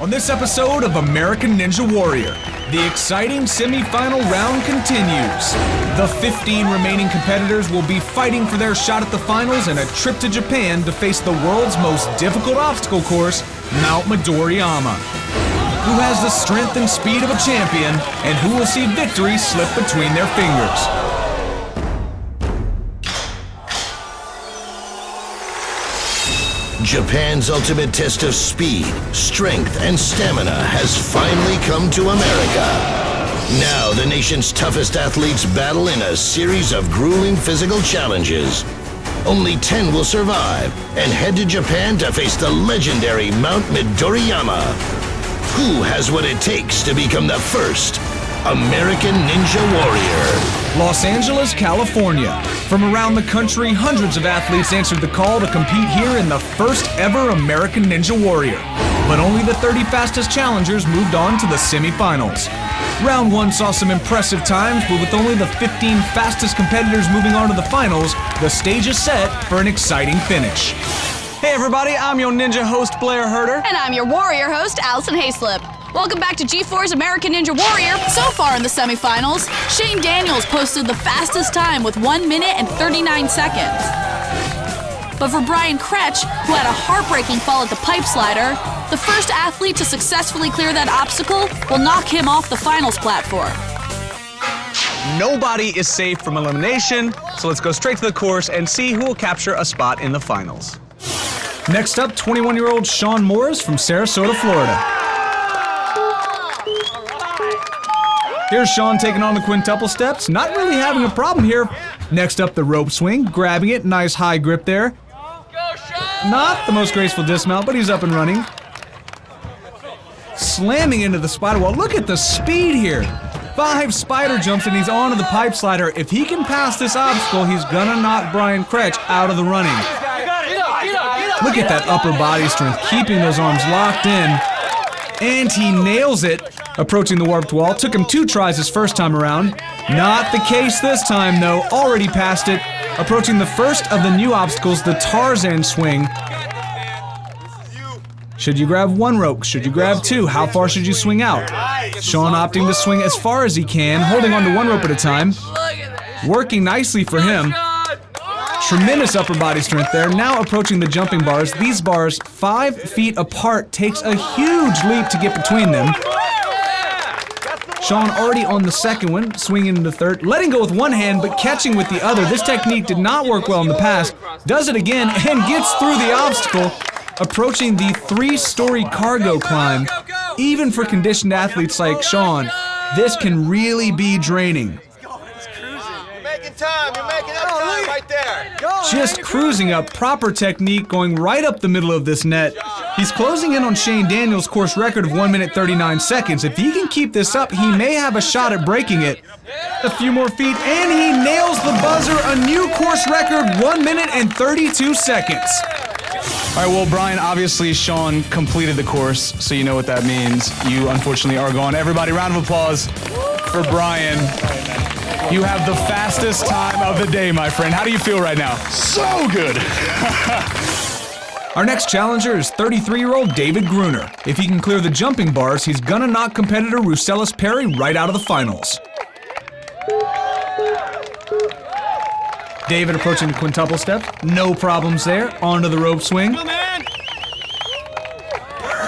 On this episode of American Ninja Warrior, the exciting semi-final round continues. The 15 remaining competitors will be fighting for their shot at the finals and a trip to Japan to face the world's most difficult obstacle course, Mount Midoriyama. Who has the strength and speed of a champion, and who will see victory slip between their fingers? Japan's ultimate test of speed, strength, and stamina has finally come to America. Now the nation's toughest athletes battle in a series of grueling physical challenges. Only 10 will survive and head to Japan to face the legendary Mount Midoriyama. Who has what it takes to become the first American Ninja Warrior? Los Angeles, California. From around the country, hundreds of athletes answered the call to compete here in the first ever American Ninja Warrior. But only the 30 fastest challengers moved on to the semifinals. Round 1 saw some impressive times, but with only the 15 fastest competitors moving on to the finals, the stage is set for an exciting finish. Hey everybody, I'm your Ninja host, Blair Herder. And I'm your Warrior host, Allison Hayslip. Welcome back to G4's American Ninja Warrior. So far in the semifinals, Shane Daniels posted the fastest time with 1 minute and 39 seconds. But for Brian Kretsch, who had a heartbreaking fall at the pipe slider, the first athlete to successfully clear that obstacle will knock him off the finals platform. Nobody is safe from elimination, so let's go straight to the course and see who will capture a spot in the finals. Next up, 21-year-old Sean Morris from Sarasota, Florida. Here's Sean taking on the quintuple steps, not really having a problem here. Next up, the rope swing, grabbing it, nice high grip there. Not the most graceful dismount, but he's up and running. Slamming into the spider wall. Look at the speed here. 5 spider jumps and he's onto the pipe slider. If he can pass this obstacle, he's gonna knock Brian Kretsch out of the running. Look at that upper body strength, keeping those arms locked in. And he nails it, approaching the warped wall. Took him 2 tries his first time around. Not the case this time, though. Already passed it. Approaching the first of the new obstacles, the Tarzan swing. Should you grab 1 rope? Should you grab 2? How far should you swing out? Sean opting to swing as far as he can, holding on to 1 rope at a time. Working nicely for him. Tremendous upper body strength there. Now approaching the jumping bars. These bars, 5 feet apart, takes a huge leap to get between them. Sean already on the second one, swinging into third, letting go with 1 hand but catching with the other. This technique did not work well in the past. Does it again and gets through the obstacle, approaching the 3-story cargo climb. Even for conditioned athletes like Sean, this can really be draining. You're making up time right there. Just cruising up, proper technique, going right up the middle of this net. He's closing in on Shane Daniels' course record of 1 minute 39 seconds. If he can keep this up, he may have a shot at breaking it. A few more feet, and he nails the buzzer. A new course record, 1 minute and 32 seconds. All right, well, Brian, obviously Sean completed the course, so you know what that means. You unfortunately are gone. Everybody, round of applause for Brian. You have the fastest time of the day, my friend. How do you feel right now? So good. Our next challenger is 33-year-old David Gruner. If he can clear the jumping bars, he's gonna knock competitor Rousselis Perry right out of the finals. David approaching the quintuple step. No problems there. Onto the rope swing.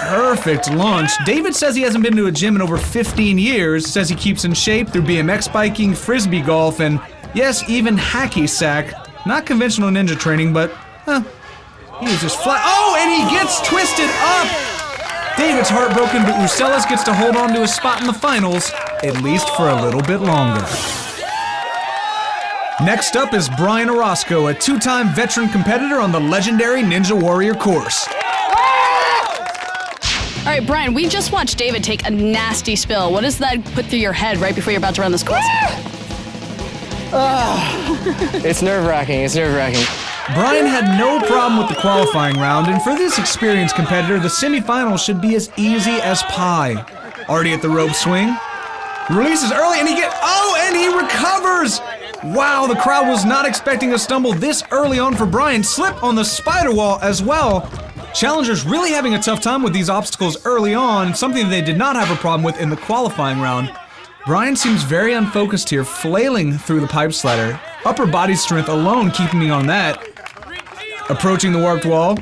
Perfect launch. David says he hasn't been to a gym in over 15 years, says he keeps in shape through BMX biking, frisbee golf, and yes, even hacky sack. Not conventional ninja training, but, he was just flat. Oh, and he gets twisted up! David's heartbroken, but Rousselis gets to hold on to his spot in the finals, at least for a little bit longer. Next up is Brian Orozco, a 2-time veteran competitor on the legendary Ninja Warrior course. All right, Brian, we just watched David take a nasty spill. What does that put through your head right before you're about to run this course? It's nerve-wracking. Brian had no problem with the qualifying round, and for this experienced competitor, the semifinals should be as easy as pie. Already at the rope swing. Releases early, and he recovers! Wow, the crowd was not expecting a stumble this early on for Brian. Slip on the spider wall as well. Challengers really having a tough time with these obstacles early on, something they did not have a problem with in the qualifying round. Brian seems very unfocused here, flailing through the pipe slider. Upper body strength alone keeping me on that. Approaching the warped wall.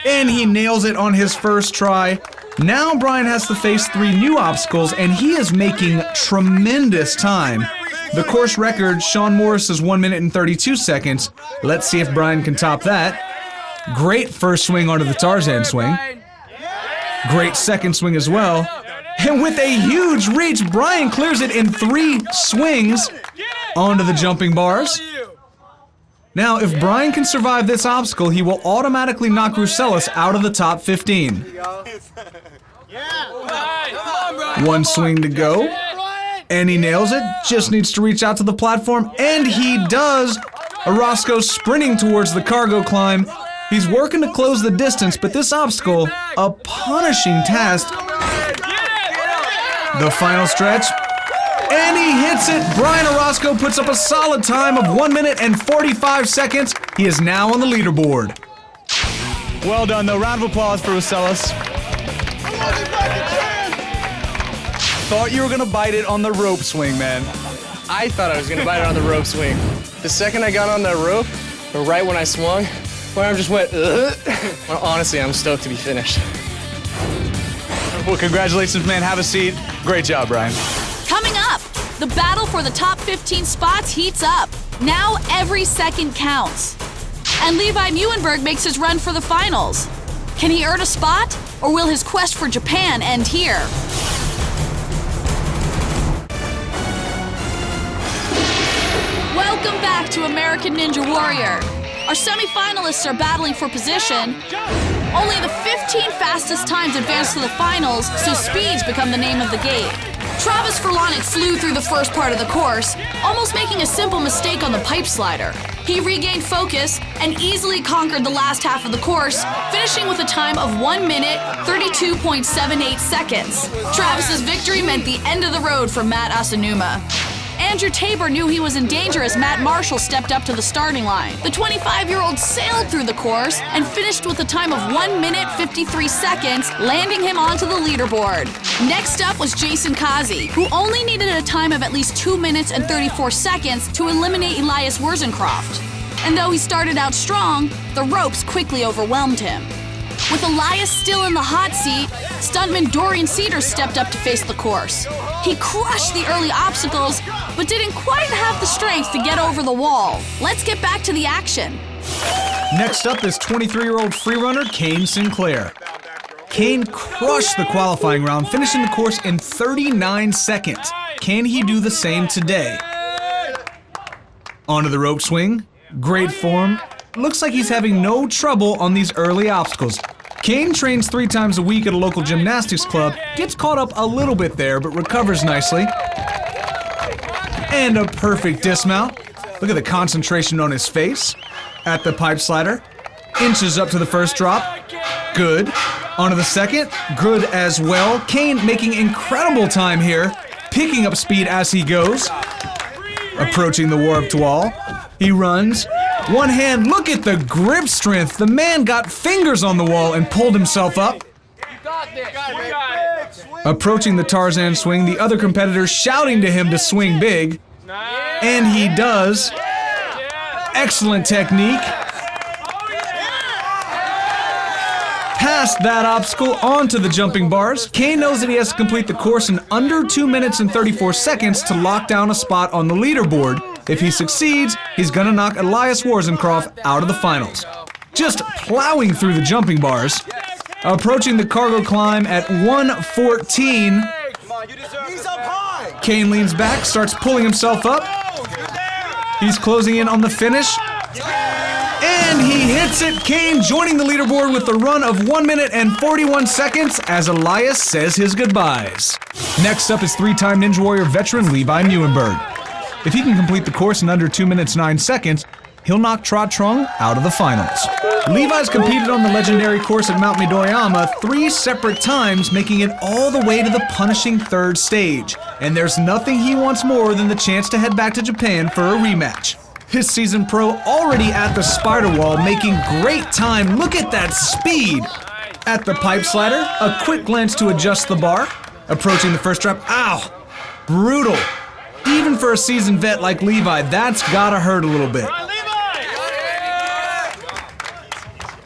And he nails it on his first try. Now Brian has to face 3 new obstacles, and he is making tremendous time. The course record, Sean Morris, is 1 minute and 32 seconds. Let's see if Brian can top that. Great first swing onto the Tarzan swing. Great second swing as well. And with a huge reach, Brian clears it in 3 swings onto the jumping bars. Now, if Brian can survive this obstacle, he will automatically knock Rousselis out of the top 15. 1 swing to go. And he nails it. Just needs to reach out to the platform. And he does. Orozco sprinting towards the cargo climb. He's working to close the distance, but this obstacle, a punishing task. The final stretch. And he hits it. Brian Orozco puts up a solid time of 1 minute and 45 seconds. He is now on the leaderboard. Well done, though. Round of applause for Rousselis. Thought you were gonna bite it on the rope swing, man. I thought I was gonna bite it on the rope swing. The second I got on that rope, or right when I swung, my arm just went, ugh. Well, honestly, I'm stoked to be finished. Well, congratulations, man. Have a seat. Great job, Brian. Coming up, the battle for the top 15 spots heats up. Now every second counts. And Levi Muhlenberg makes his run for the finals. Can he earn a spot, or will his quest for Japan end here? Welcome back to American Ninja Warrior. Our semi-finalists are battling for position. Only the 15 fastest times advance to the finals, so speeds become the name of the game. Travis Furlonic flew through the first part of the course, almost making a simple mistake on the pipe slider. He regained focus and easily conquered the last half of the course, finishing with a time of 1 minute, 32.78 seconds. Travis's victory meant the end of the road for Matt Asanuma. Andrew Tabor knew he was in danger as Matt Marshall stepped up to the starting line. The 25-year-old sailed through the course and finished with a time of 1 minute 53 seconds, landing him onto the leaderboard. Next up was Jason Kazi, who only needed a time of at least 2 minutes and 34 seconds to eliminate Elias Werzencroft. And though he started out strong, the ropes quickly overwhelmed him. With Elias still in the hot seat, stuntman Dorian Cedars stepped up to face the course. He crushed the early obstacles, but didn't quite have the strength to get over the wall. Let's get back to the action. Next up is 23-year-old freerunner Kane Sinclair. Kane crushed the qualifying round, finishing the course in 39 seconds. Can he do the same today? Onto the rope swing. Great form. Looks like he's having no trouble on these early obstacles. Kane trains 3 times a week at a local gymnastics club, gets caught up a little bit there, but recovers nicely. And a perfect dismount. Look at the concentration on his face. At the pipe slider. Inches up to the first drop. Good. Onto the second. Good as well. Kane making incredible time here, picking up speed as he goes. Approaching the warped wall. He runs. One hand, look at the grip strength. The man got fingers on the wall and pulled himself up. Approaching the Tarzan swing, the other competitors shouting to him to swing big. And he does. Excellent technique. Past that obstacle, onto the jumping bars. Kane knows that he has to complete the course in under 2 minutes and 34 seconds to lock down a spot on the leaderboard. If he succeeds, he's gonna knock Elias Werzencroft out of the finals. Just plowing through the jumping bars. Approaching the cargo climb at 1:14. Kane leans back, starts pulling himself up. He's closing in on the finish. And he hits it. Kane joining the leaderboard with the run of 1 minute and 41 seconds as Elias says his goodbyes. Next up is 3-time Ninja Warrior veteran Levi Muhlenberg. If he can complete the course in under 2 minutes 9 seconds, he'll knock Trot Trung out of the finals. Levi's competed on the legendary course at Mount Midoriyama 3 separate times, making it all the way to the punishing 3rd stage. And there's nothing he wants more than the chance to head back to Japan for a rematch. His seasoned pro already at the spider wall, making great time. Look at that speed. At the pipe slider, a quick glance to adjust the bar. Approaching the first drop. Ow! Brutal. Even for a seasoned vet like Levi, that's gotta hurt a little bit.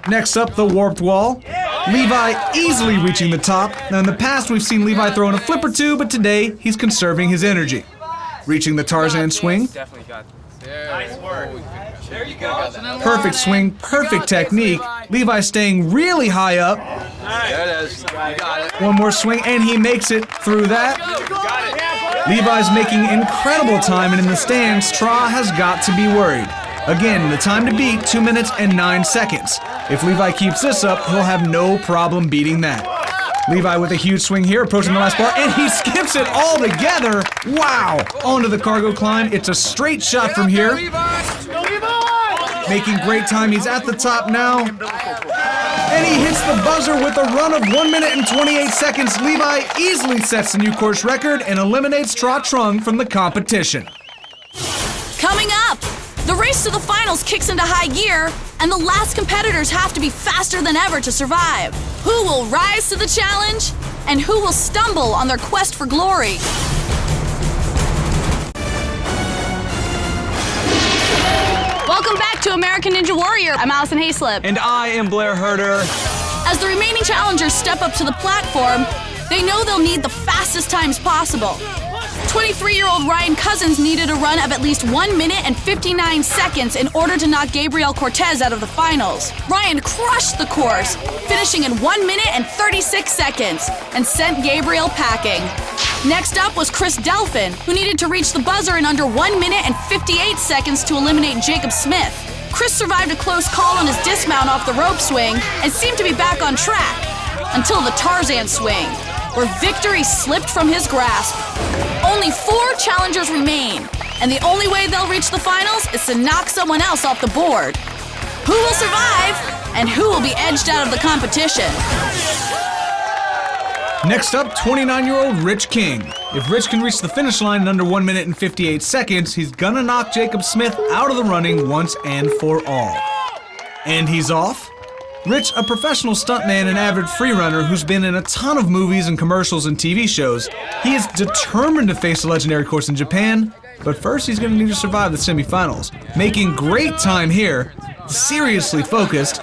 Next up, the warped wall. Levi easily reaching the top. Now in the past, we've seen Levi throw in a flip or two, but today, he's conserving his energy. Reaching the Tarzan swing. Nice work. There you go. Perfect swing, perfect technique. Levi staying really high up. There it is. You got it. One more swing, and he makes it through that. Levi's making incredible time, and in the stands, Tra has got to be worried. Again, the time to beat, 2 minutes and 9 seconds. If Levi keeps this up, he'll have no problem beating that. Levi with a huge swing here, approaching the last bar, and he skips it all together. Wow! Onto the cargo climb. It's a straight shot from here. Making great time. He's at the top now. And he hits the buzzer with a run of 1 minute and 28 seconds. Levi easily sets the new course record and eliminates Tra Trung from the competition. Coming up, the race to the finals kicks into high gear, and the last competitors have to be faster than ever to survive. Who will rise to the challenge, and who will stumble on their quest for glory? Welcome back to American Ninja Warrior. I'm Allison Hayslip. And I am Blair Herder. As the remaining challengers step up to the platform, they know they'll need the fastest times possible. 23-year-old Ryan Cousins needed a run of at least 1 minute and 59 seconds in order to knock Gabriel Cortez out of the finals. Ryan crushed the course, finishing in 1 minute and 36 seconds, and sent Gabriel packing. Next up was Chris Delphin, who needed to reach the buzzer in under 1 minute and 58 seconds to eliminate Jacob Smith. Chris survived a close call on his dismount off the rope swing and seemed to be back on track, until the Tarzan swing, where victory slipped from his grasp. Only 4 challengers remain, and the only way they'll reach the finals is to knock someone else off the board. Who will survive, and who will be edged out of the competition? Next up, 29-year-old Rich King. If Rich can reach the finish line in under 1 minute and 58 seconds, he's gonna knock Jacob Smith out of the running once and for all. And he's off. Rich, a professional stuntman and avid freerunner who's been in a ton of movies and commercials and TV shows, he is determined to face the legendary course in Japan, but first he's going to need to survive the semifinals. Making great time here, seriously focused.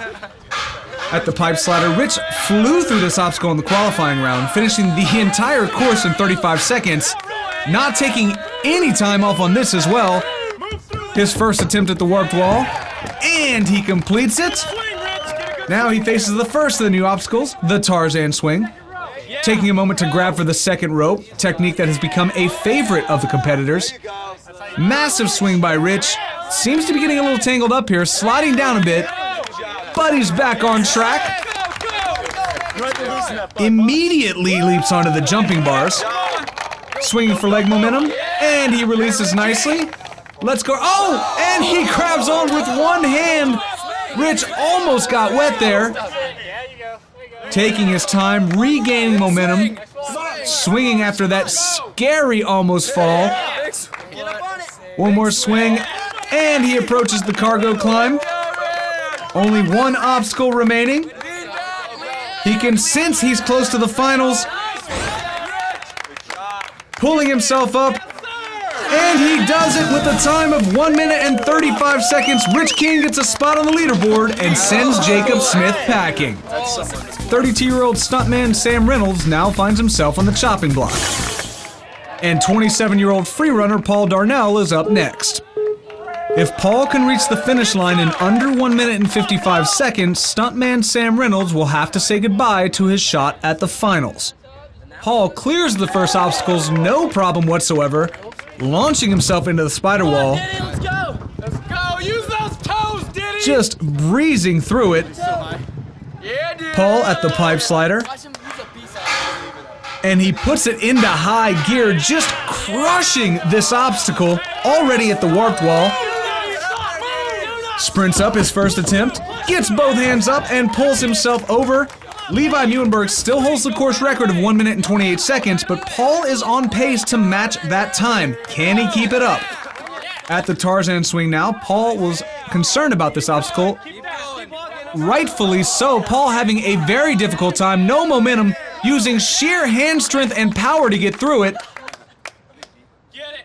At the pipe slider, Rich flew through this obstacle in the qualifying round, finishing the entire course in 35 seconds, not taking any time off on this as well. His first attempt at the warped wall, and he completes it. Now he faces the first of the new obstacles, the Tarzan swing. Taking a moment to grab for the second rope, technique that has become a favorite of the competitors. Massive swing by Rich. Seems to be getting a little tangled up here, sliding down a bit, but he's back on track. Immediately leaps onto the jumping bars. Swinging for leg momentum, and he releases nicely. Let's go. Oh, and he grabs on with one hand. Rich almost got wet there. Taking his time, regaining momentum, swinging after that scary almost fall. One more swing, and he approaches the cargo climb. Only one obstacle remaining. He can sense he's close to the finals. Pulling himself up. And he does it with a time of 1 minute and 35 seconds. Rich King gets a spot on the leaderboard and sends Jacob Smith packing. 32-year-old stuntman Sam Reynolds now finds himself on the chopping block. And 27-year-old freerunner Paul Darnell is up next. If Paul can reach the finish line in under 1 minute and 55 seconds, stuntman Sam Reynolds will have to say goodbye to his shot at the finals. Paul clears the first obstacles no problem whatsoever, launching himself into the spider wall. Diddy, let's go! Let's go! Use those toes, Diddy! Just breezing through it. Yeah, dude! Paul at the pipe slider. And he puts it into high gear, just crushing this obstacle, already at the warped wall. Sprints up his first attempt, gets both hands up and pulls himself over. Levi Muhlenberg still holds the course record of 1 minute and 28 seconds, but Paul is on pace to match that time. Can he keep it up? At the Tarzan swing now, Paul was concerned about this obstacle. Rightfully so, Paul having a very difficult time, no momentum, using sheer hand strength and power to get through it.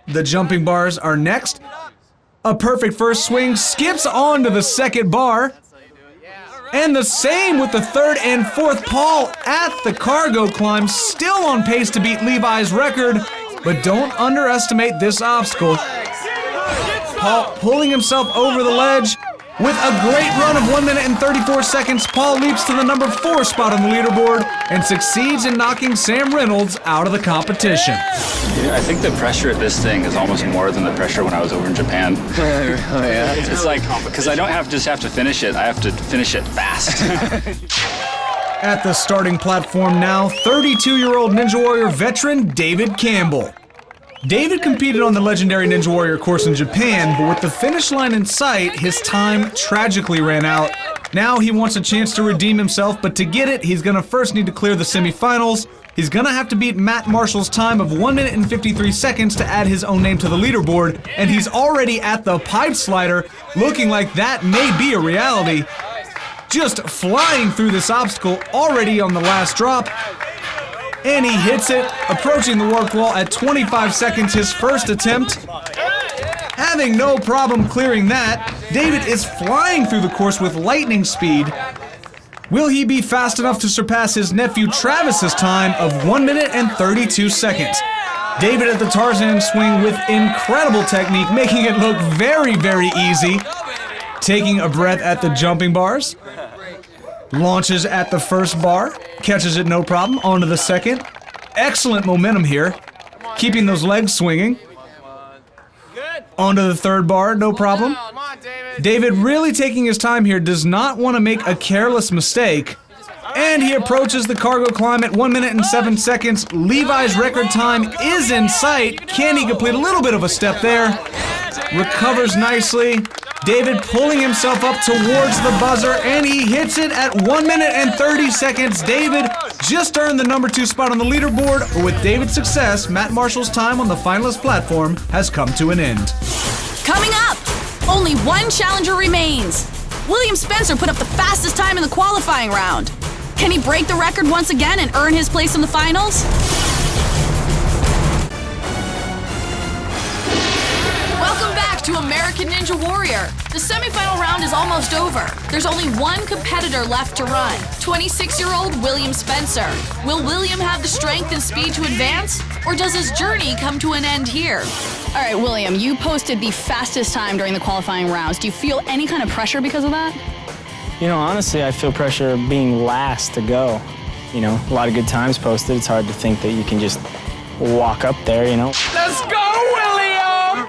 The jumping bars are next. A perfect first swing, skips on to the second bar. And the same with the third and fourth. Paul at the cargo climb, still on pace to beat Levi's record, but don't underestimate this obstacle. Paul pulling himself over the ledge. With a great run of 1 minute and 34 seconds, Paul leaps to the number 4 spot on the leaderboard and succeeds in knocking Sam Reynolds out of the competition. Yeah, I think the pressure at this thing is almost more than the pressure when I was over in Japan. Oh, yeah. It's like, because I don't just have to finish it, I have to finish it fast. At the starting platform now, 32-year-old Ninja Warrior veteran David Campbell. David competed on the legendary Ninja Warrior course in Japan, but with the finish line in sight, his time tragically ran out. Now he wants a chance to redeem himself, but to get it, he's gonna first need to clear the semifinals. He's gonna have to beat Matt Marshall's time of 1 minute and 53 seconds to add his own name to the leaderboard, and he's already at the pipe slider, looking like that may be a reality. Just flying through this obstacle, already on the last drop. And he hits it, approaching the warped wall at 25 seconds, his first attempt. Having no problem clearing that, David is flying through the course with lightning speed. Will he be fast enough to surpass his nephew Travis's time of 1 minute and 32 seconds? David at the Tarzan swing with incredible technique, making it look very, very easy. Taking a breath at the jumping bars. Launches at the first bar, catches it no problem, onto the second. Excellent momentum here, keeping those legs swinging. Onto the third bar, no problem. David really taking his time here, does not want to make a careless mistake. And he approaches the cargo climb at 1 minute and 7 seconds. Levi's record time is in sight. Can he complete a little bit of a step there? Recovers nicely. David pulling himself up towards the buzzer, and he hits it at 1 minute and 30 seconds. David just earned the number 2 spot on the leaderboard, but with David's success, Matt Marshall's time on the finalist platform has come to an end. Coming up, only one challenger remains. William Spencer put up the fastest time in the qualifying round. Can he break the record once again and earn his place in the finals? Welcome back to American Ninja Warrior. The semifinal round is almost over. There's only one competitor left to run, 26-year-old William Spencer. Will William have the strength and speed to advance, or does his journey come to an end here? All right, William, you posted the fastest time during the qualifying rounds. Do you feel any kind of pressure because of that? You know, honestly, I feel pressure of being last to go. You know, a lot of good times posted. It's hard to think that you can just walk up there, you know. Let's go, William!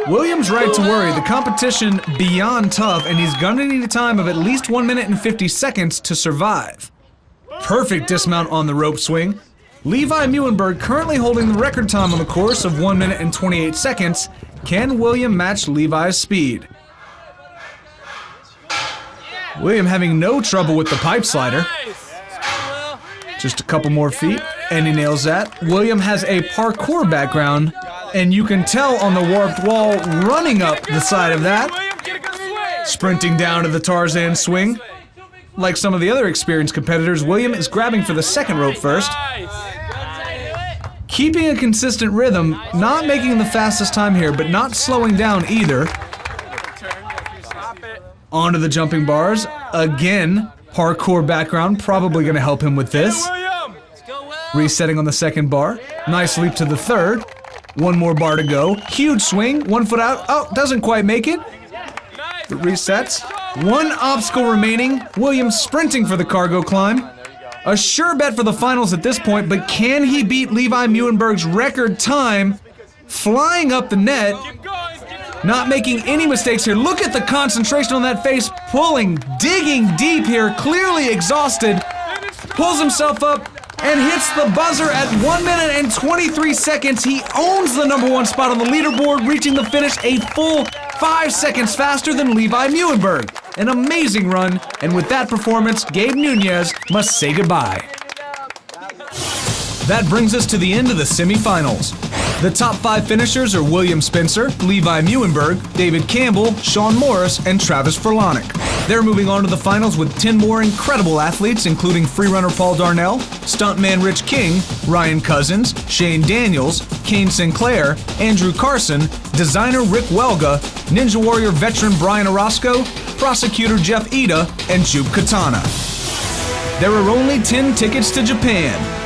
William's right to worry. The competition beyond tough, and he's gonna need a time of at least 1 minute and 50 seconds to survive. Perfect dismount on the rope swing. Levi Muhlenberg currently holding the record time on the course of 1 minute and 28 seconds. Can William match Levi's speed? William having no trouble with the pipe slider. Just a couple more feet, and he nails that. William has a parkour background, and you can tell on the warped wall running up the side of that. Sprinting down to the Tarzan swing. Like some of the other experienced competitors, William is grabbing for the second rope first. Keeping a consistent rhythm, not making the fastest time here, but not slowing down either. Onto the jumping bars. Again, parkour background, probably going to help him with this. Resetting on the second bar. Nice leap to the third. One more bar to go. Huge swing, 1 foot out. Oh, doesn't quite make it. It resets. One obstacle remaining. William sprinting for the cargo climb. A sure bet for the finals at this point, but can he beat Levi Muhlenberg's record time? Flying up the net. Not making any mistakes here. Look at the concentration on that face. Pulling, digging deep here, clearly exhausted. Pulls himself up and hits the buzzer at 1 minute and 23 seconds. He owns the number 1 spot on the leaderboard, reaching the finish a full 5 seconds faster than Levi Muhlenberg. An amazing run, and with that performance, Gabe Nunez must say goodbye. That brings us to the end of the semifinals. The top 5 finishers are William Spencer, Levi Muhlenberg, David Campbell, Sean Morris, and Travis Furlonic. They're moving on to the finals with 10 more incredible athletes, including freerunner Paul Darnell, stuntman Rich King, Ryan Cousins, Shane Daniels, Kane Sinclair, Andrew Carson, designer Rick Welga, Ninja Warrior veteran Brian Orozco, prosecutor Jeff Ida, and Juke Katana. There are only 10 tickets to Japan.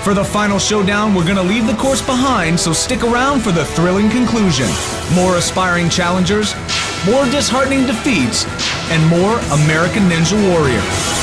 For the final showdown, we're going to leave the course behind, so stick around for the thrilling conclusion. More aspiring challengers, more disheartening defeats, and more American Ninja Warrior.